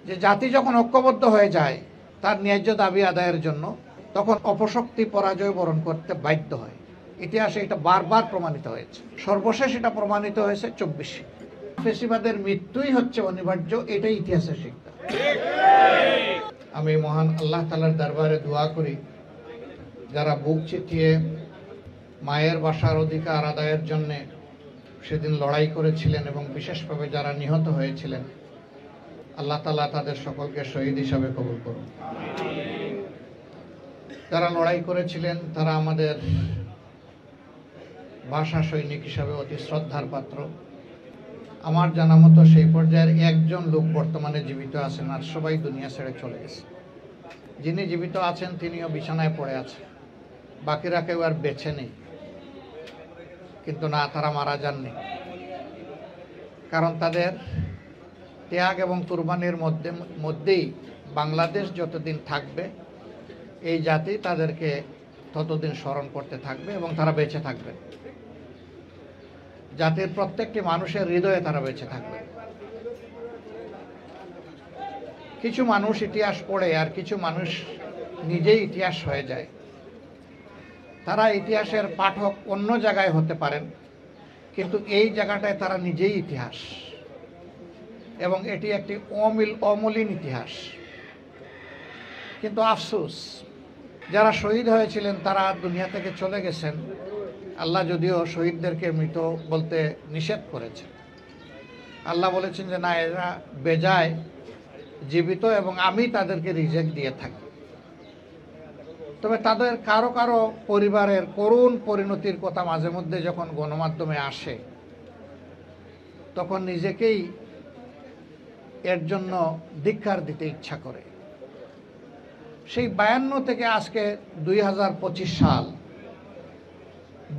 যে জাতি যখন ঐক্যবদ্ধ হয়ে যায় তার ন্যায্য দাবি আদায়ের জন্য, তখন অপশক্তি পরাজয় বরণ করতে বাধ্য হয়। ইতিহাসে এটা বারবার প্রমাণিত হয়েছে। সর্বশেষ এটা প্রমাণিত হয়েছে 24। ফেসিবাদের মৃত্যুই হচ্ছে অনিবার্য, এটাই ইতিহাসের শিক্ষা। আমি মহান আল্লাহ তাআলার দরবারে দোয়া করি, যারা বুক চিতিয়ে মায়ের বাসার অধিকার আদায়ের জন্য সেদিন লড়াই করেছিলেন এবং বিশেষভাবে যারা নিহত হয়েছিলেন, আল্লাহ তাআলা তাদের সকলকে শহীদ হিসাবে কবুল করুন। যারা লড়াই করেছিলেন তারা আমাদের ভাষা সৈনিক হিসাবে অতি শ্রদ্ধার পাত্র। আমার জানা মতো সেই পর্যায়ের একজন লোক বর্তমানে জীবিত আছেন, আর সবাই দুনিয়া ছেড়ে চলে গেছে। যিনি জীবিত আছেন তিনিও বিছানায় পড়ে আছেন, বাকিরা কেউ আর বেঁচে নেই। কিন্তু না, তারা মারা যাননি, কারণ তাদের ত্যাগ এবং কুরবানির মধ্যেই বাংলাদেশ যতদিন থাকবে এই জাতি তাদেরকে ততদিন স্মরণ করতে থাকবে এবং তারা বেঁচে থাকবে। জাতির প্রত্যেকটি মানুষের হৃদয়ে তারা বেঁচে থাকবে। কিছু মানুষ ইতিহাস পড়ে আর কিছু মানুষ নিজেই ইতিহাস হয়ে যায়। তারা ইতিহাসের পাঠক অন্য জায়গায় হতে পারেন, কিন্তু এই জায়গাটায় তারা নিজেই ইতিহাস, এবং এটি একটি অমলিন ইতিহাস। কিন্তু আফসোস, যারা শহীদ হয়েছিলেন তারা দুনিয়া থেকে চলে গেছেন। আল্লাহ যদিও শহীদদেরকে মৃত বলতে নিষেধ করেছেন, আল্লাহ বলেছেন যে না, এরা বেজায় জীবিত এবং আমি তাদেরকে রিজেক্ট দিয়ে থাকি। তবে তাদের কারো কারো পরিবারের করুণ পরিণতির কথা মাঝে মধ্যে যখন গণমাধ্যমে আসে, তখন নিজেকেই এর জন্য ধিক্কার দিতে ইচ্ছা করে। সেই 52 থেকে আজকে 2025 সাল,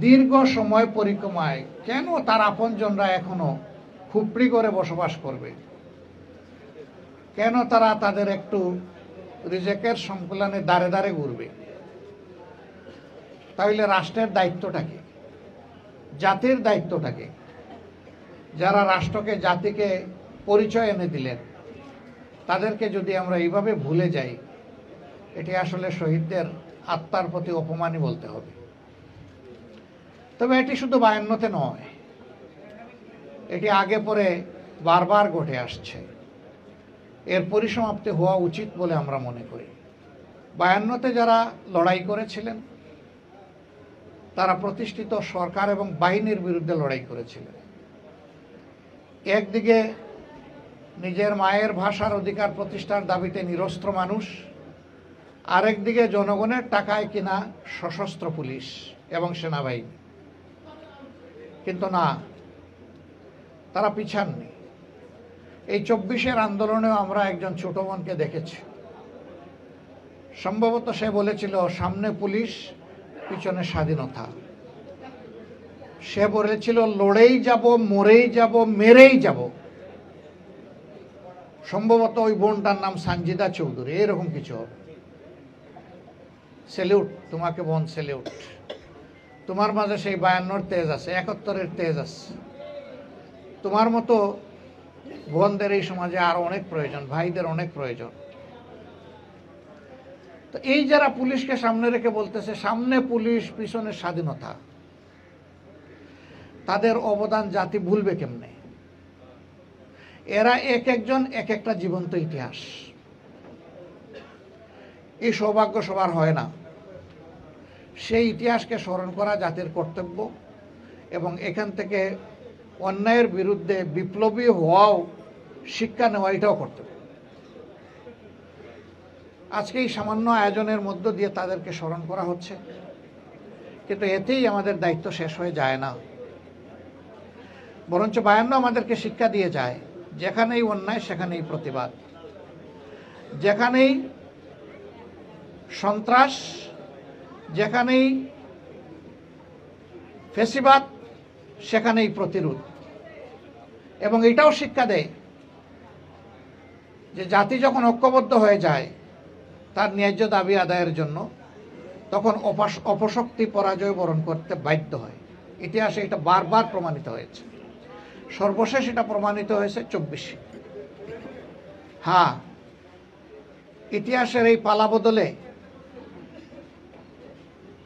দীর্ঘ সময় পরিক্রমায় কেন তার আপনজনরা এখনো খুপড়ি করে বসবাস করবে? কেন তারা তাদের একটু রিজেকের সংকুলনে দাঁড়ে দাঁড়ে ঘুরবে? তাহলে রাষ্ট্রের দায়িত্বটা কি? জাতির দায়িত্বটা কি? যারা রাষ্ট্রকে জাতিকে পরিচয় এনে দিলেন, তাদেরকে যদি আমরা এইভাবে ভুলে যাই, এটি আসলে শহীদদের আত্মার প্রতি অপমানই বলতে হবে। তবে এটি শুধু 52-তে নয়, এটি আগে পরে বারবার ঘটে আসছে। এর পরিসমাপ্তি হওয়া উচিত বলে আমরা মনে করি। 52-তে যারা লড়াই করেছিলেন তারা প্রতিষ্ঠিত সরকার এবং বাহিনীর বিরুদ্ধে লড়াই করেছিলেন। একদিকে নিজের মায়ের ভাষার অধিকার প্রতিষ্ঠার দাবিতে নিরস্ত্র মানুষ, আরেকদিকে জনগণের টাকায় কিনা সশস্ত্র পুলিশ এবং সেনাবাহিনী। কিন্তু না, তারা পিছাননি। এই 24-এর আন্দোলনেও আমরা একজন ছোট বোনকে দেখেছি। সম্ভবত সে বলেছিল, সামনে পুলিশ, পিছনে স্বাধীনতা। সে বলেছিল, লড়েই যাব, মরেই যাব, মেরেই যাব। সম্ভবত ওই বোনটার নাম সানজিদা চৌধুরী, এরকম কিছু হবে। সেলিউট তোমাকে বোন, সেলিউট। তোমার মাঝে সেই 52-র তেজ আছে, 71-এর তেজ আছে। তোমার মতো বোনদের এই সমাজে আরো অনেক প্রয়োজন, ভাইদের অনেক প্রয়োজন। তো এই যারা পুলিশকে সামনে রেখে বলতেছে সামনে পুলিশ, পিছনে স্বাধীনতা, তাদের অবদান জাতি ভুলবে কেমনে? এরা এক একজন এক একটা জীবন্ত ইতিহাস। এই সৌভাগ্য সবার হয় না। সেই ইতিহাসকে স্মরণ করা জাতির কর্তব্য, এবং এখান থেকে অন্যায়ের বিরুদ্ধে বিপ্লবী হওয়াও, শিক্ষা নেওয়া, এটাও কর্তব্য। আজকে এই সামান্য আয়োজনের মধ্য দিয়ে তাদেরকে স্মরণ করা হচ্ছে, কিন্তু এতেই আমাদের দায়িত্ব শেষ হয়ে যায় না। বরঞ্চ 52 আমাদেরকে শিক্ষা দিয়ে যায়, যেখানেই অন্যায় সেখানেই প্রতিবাদ, যেখানেই সন্ত্রাস, যেখানেই ফেসিবাদ, সেখানেই প্রতিরোধ। এবং এটাও শিক্ষা দেয় যে জাতি যখন ঐক্যবদ্ধ হয়ে যায় তার ন্যায্য দাবি আদায়ের জন্য, তখন অপশক্তি পরাজয় বরণ করতে বাধ্য হয়। ইতিহাসে এটা বারবার প্রমাণিত হয়েছে। সর্বশেষ এটা প্রমাণিত হয়েছে 24। হ্যাঁ, ইতিহাসের এই পালা বদলে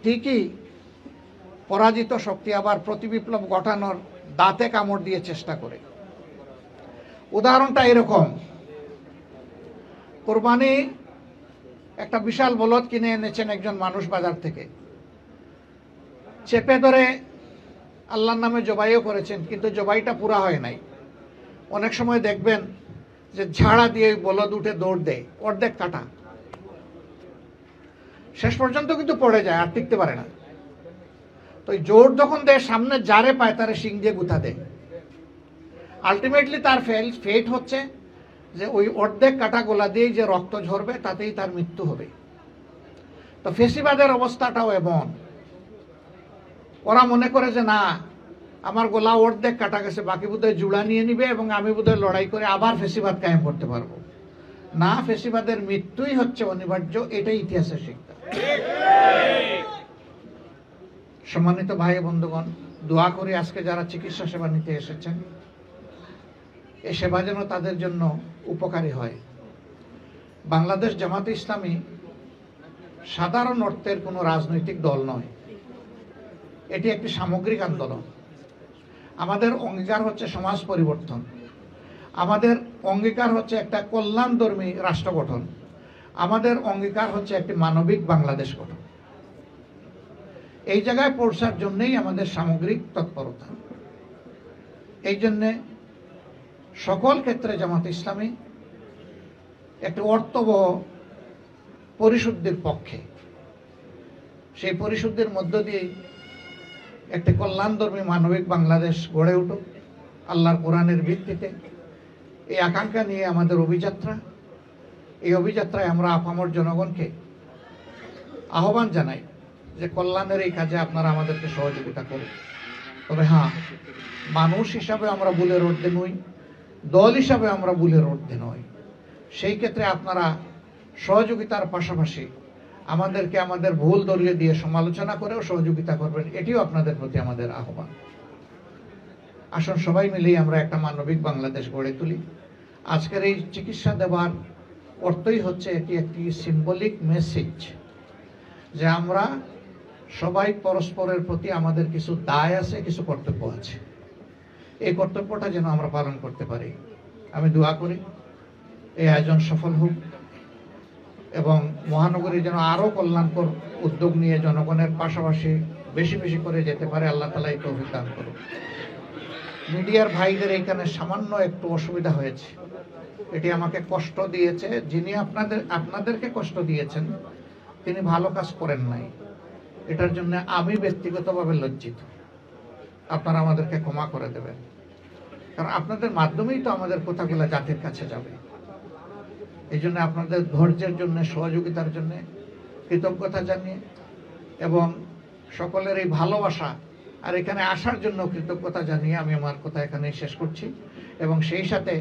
ঠিকই পরাজিত শক্তি আবার প্রতিবিপ্লব ঘটানোর দাঁতে কামড় দিয়ে চেষ্টা করে। উদাহরণটা এরকম, কোরবানি একটা বিশাল বলদ কিনে এনেছেন একজন মানুষ বাজার থেকে, চেপে ধরে আল্লাহর নামে জবাইও করেছেন, কিন্তু জবাইটা পুরা হয় নাই। অনেক সময় দেখবেন যে ঝাড়া দিয়ে বলদ উঠে দৌড় দেয়, অর্ধেক কাটা, শেষ পর্যন্ত কিন্তু পড়ে যায়, আর টিকতে পারে না। তো জোর যখন দেয়, সামনে যারে পায় তারে শিং দিয়ে গুঁথা দেয়। আলটিমেটলি তার ফেট হচ্ছে যে ওই অর্ধেক কাটা গোলা দিয়েই যে রক্ত ঝরবে, তাতেই তার মৃত্যু হবে। তো ফেসিবাদের অবস্থাটাও এমন, ওরা মনে করে যে না, আমার গোলা অর্ধেক কাটা গেছে, বাকি বোধহয় জুড়া নিয়ে নিবে এবং আমি বোধহয় লড়াই করে আবার ফেসিবাদ কায়েম করতে পারবো। না, ফেসিবাদের মৃত্যুই হচ্ছে অনিবার্য, এটাই ইতিহাসের শিক্ষা। সম্মানিত ভাই বন্ধুগণ, দোয়া করি আজকে যারা চিকিৎসা সেবা নিতে এসেছেন, এই সেবা যেন তাদের জন্য উপকারী হয়। বাংলাদেশ জামাতে ইসলামী সাধারণ অর্থের কোনো রাজনৈতিক দল নয়, এটি একটি সামগ্রিক আন্দোলন। আমাদের অঙ্গীকার হচ্ছে সমাজ পরিবর্তন, আমাদের অঙ্গীকার হচ্ছে একটা কল্যাণধর্মী রাষ্ট্র গঠন, আমাদের অঙ্গীকার হচ্ছে একটি মানবিক বাংলাদেশ গঠন। এই জায়গায় পৌঁছার জন্যই আমাদের সামগ্রিক তৎপরতা। এই জন্যে সকল ক্ষেত্রে জামাত ইসলামী একটি অর্থবহ পরিশুদ্ধির পক্ষে। সেই পরিশুদ্ধির মধ্য দিয়েই একটি কল্যাণধর্মী মানবিক বাংলাদেশ গড়ে উঠুক আল্লাহর কোরআনের ভিত্তিতে। এই আকাঙ্ক্ষা নিয়ে আমাদের অভিযাত্রা। এই অভিযাত্রায় আমরা আপামর জনগণকে আহ্বান জানাই যে কল্যাণের এই কাজে আপনারা আমাদেরকে সহযোগিতা করুন। তবে হ্যাঁ, মানুষ হিসাবে আমরা ভুলের ঊর্ধ্বে নই, দল হিসাবে আমরা ভুলের ঊর্ধ্বে নই। সেই ক্ষেত্রে আপনারা সহযোগিতার পাশাপাশি আমাদেরকে আমাদের ভুল ধরিয়ে দিয়ে সমালোচনা করেও সহযোগিতা করবেন, এটিও আপনাদের প্রতি আমাদের আহ্বান। আসুন সবাই মিলেই আমরা একটা মানবিক বাংলাদেশ গড়ে তুলি। আজকের এই চিকিৎসা দেওয়ার অর্থই হচ্ছে এটি একটি সিম্বলিক মেসেজ যে আমরা সবাই পরস্পরের প্রতি আমাদের কিছু দায় আছে, কিছু কর্তব্য আছে। এই কর্তব্যটা যেন আমরা পালন করতে পারি। আমি দোয়া করি এই আয়োজন সফল হোক এবং মহানগরী যেন আরও কল্যাণকর উদ্যোগ নিয়ে জনগণের পাশাপাশি বেশি বেশি করে যেতে পারে। আল্লাহ তাআলা এই তৌফিক দান করুন। মিডিয়ার ভাইদের এইখানে সামান্য একটু অসুবিধা হয়েছে, এটি আমাকে কষ্ট দিয়েছে। যিনি আপনাদেরকে কষ্ট দিয়েছেন তিনি ভালো কাজ করেন নাই, এটার জন্য আমি ব্যক্তিগতভাবে লজ্জিত। আপনারা আমাদেরকে ক্ষমা করে দেবেন, কারণ আপনাদের মাধ্যমেই তো আমাদের কথাগুলো জাতির কাছে যাবে। এই জন্য আপনাদের ধৈর্যের জন্য, সহযোগিতার জন্য কৃতজ্ঞতা জানিয়ে এবং সকলের এই ভালোবাসা আর এখানে আসার জন্য কৃতজ্ঞতা জানিয়ে আমি আমার কথা এখানে শেষ করছি এবং সেই সাথে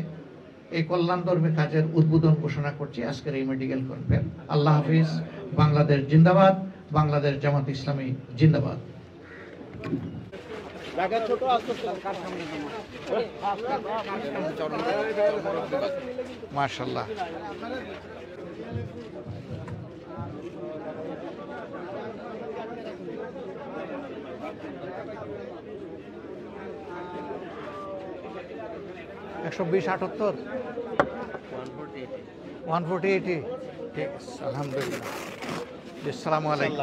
এই কল্যাণধর্মী কাজের উদ্বোধন ঘোষণা করছি আজকের এই মেডিকেল ক্যাম্পের। আল্লাহ হাফিজ। বাংলাদেশ জিন্দাবাদ, বাংলাদেশ জামাত ইসলামী জিন্দাবাদ। মাশাআল্লাহ। একশো 20-78 140-80 ঠিক আছে, আলহামদুলিল্লাহ। আসসালামু আলাইকুম।